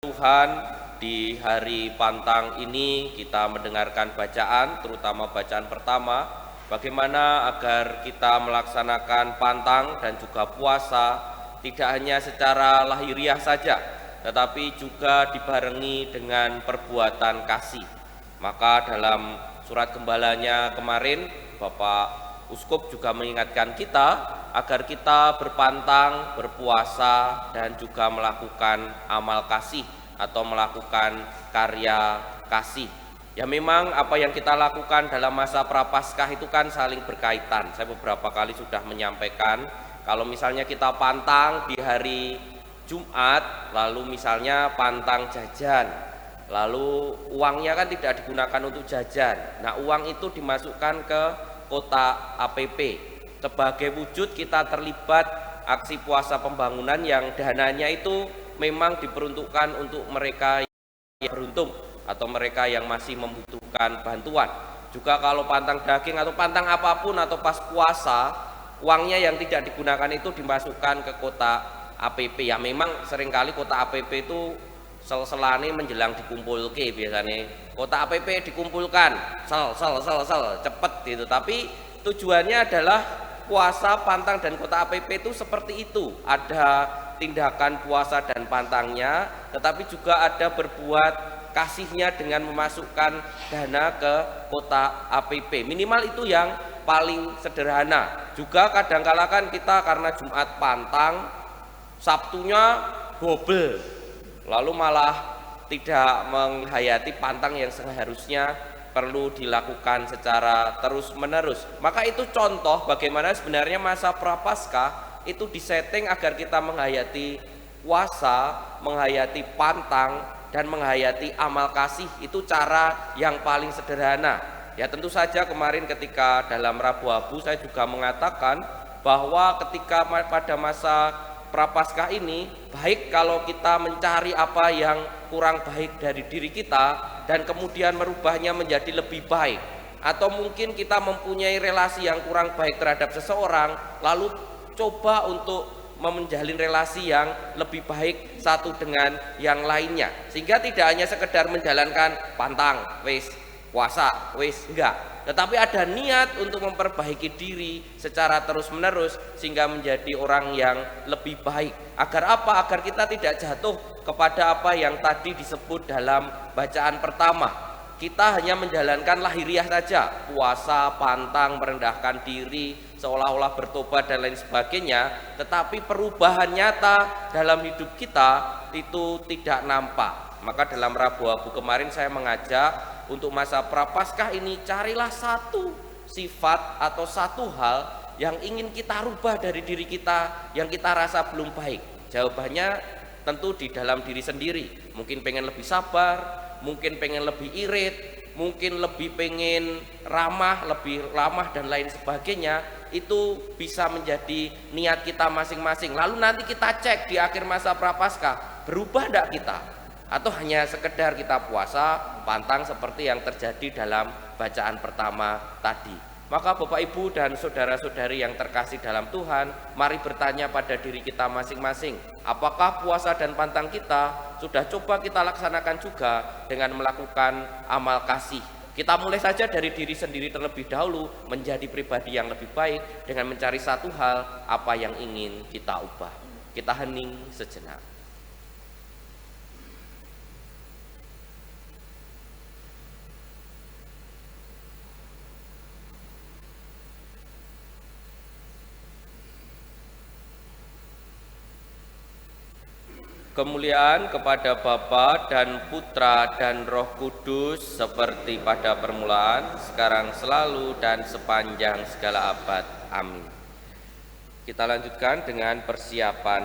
Tuhan, di hari Pantang ini kita mendengarkan bacaan, terutama bacaan pertama, bagaimana agar kita melaksanakan Pantang dan juga puasa tidak hanya secara lahiriah saja, tetapi juga dibarengi dengan perbuatan kasih. Maka dalam surat gembalanya kemarin, Bapak Uskup juga mengingatkan kita agar kita berpantang, berpuasa, dan juga melakukan amal kasih atau melakukan karya kasih. Ya memang apa yang kita lakukan dalam masa Prapaskah itu kan saling berkaitan. Saya beberapa kali sudah menyampaikan, kalau misalnya kita pantang di hari Jumat, lalu misalnya pantang jajan, lalu uangnya kan tidak digunakan untuk jajan. Nah, uang itu dimasukkan ke kotak APP sebagai wujud kita terlibat aksi puasa pembangunan yang dananya itu memang diperuntukkan untuk mereka yang beruntung atau mereka yang masih membutuhkan bantuan. Juga kalau pantang daging atau pantang apapun atau pas puasa, uangnya yang tidak digunakan itu dimasukkan ke kotak APP. Ya memang seringkali kotak APP itu sel-selane menjelang dikumpulke, biasanya kotak APP dikumpulkan sel cepet gitu, tapi tujuannya adalah puasa, pantang, dan kotak APP itu seperti itu, ada tindakan puasa dan pantangnya, tetapi juga ada berbuat kasihnya dengan memasukkan dana ke kotak APP. Minimal itu yang paling sederhana. Juga kadang-kala kan kita karena Jumat pantang, Sabtunya bobel, lalu malah tidak menghayati pantang yang seharusnya perlu dilakukan secara terus-menerus. Maka itu contoh bagaimana sebenarnya masa Prapaskah itu disetting agar kita menghayati puasa, menghayati pantang, dan menghayati amal kasih. Itu cara yang paling sederhana. Ya tentu saja kemarin ketika dalam Rabu Abu saya juga mengatakan bahwa ketika pada masa Prapaskah ini, baik kalau kita mencari apa yang kurang baik dari diri kita dan kemudian merubahnya menjadi lebih baik, atau mungkin kita mempunyai relasi yang kurang baik terhadap seseorang, lalu coba untuk menjalin relasi yang lebih baik satu dengan yang lainnya, sehingga tidak hanya sekedar menjalankan pantang, wis puasa, wis enggak, tetapi ada niat untuk memperbaiki diri secara terus-menerus sehingga menjadi orang yang lebih baik. Agar apa? Agar kita tidak jatuh kepada apa yang tadi disebut dalam bacaan pertama. Kita hanya menjalankan lahiriah saja, puasa, pantang, merendahkan diri, seolah-olah bertobat dan lain sebagainya, tetapi perubahan nyata dalam hidup kita itu tidak nampak. Maka dalam Rabu Abu kemarin saya mengajak untuk masa Prapaskah ini, carilah satu sifat atau satu hal yang ingin kita rubah dari diri kita yang kita rasa belum baik. Jawabannya tentu di dalam diri sendiri. Mungkin pengen lebih sabar, mungkin pengen lebih irit, mungkin lebih pengen ramah, lebih ramah dan lain sebagainya. Itu bisa menjadi niat kita masing-masing. Lalu nanti kita cek di akhir masa Prapaskah, berubah enggak kita? Atau hanya sekedar kita puasa, pantang seperti yang terjadi dalam bacaan pertama tadi. Maka Bapak Ibu dan saudara-saudari yang terkasih dalam Tuhan, mari bertanya pada diri kita masing-masing, apakah puasa dan pantang kita sudah coba kita laksanakan juga dengan melakukan amal kasih. Kita mulai saja dari diri sendiri terlebih dahulu, menjadi pribadi yang lebih baik dengan mencari satu hal apa yang ingin kita ubah. Kita hening sejenak. Kemuliaan kepada Bapa dan Putra dan Roh Kudus seperti pada permulaan, sekarang, selalu, dan sepanjang segala abad. Amin. Kita lanjutkan dengan persiapan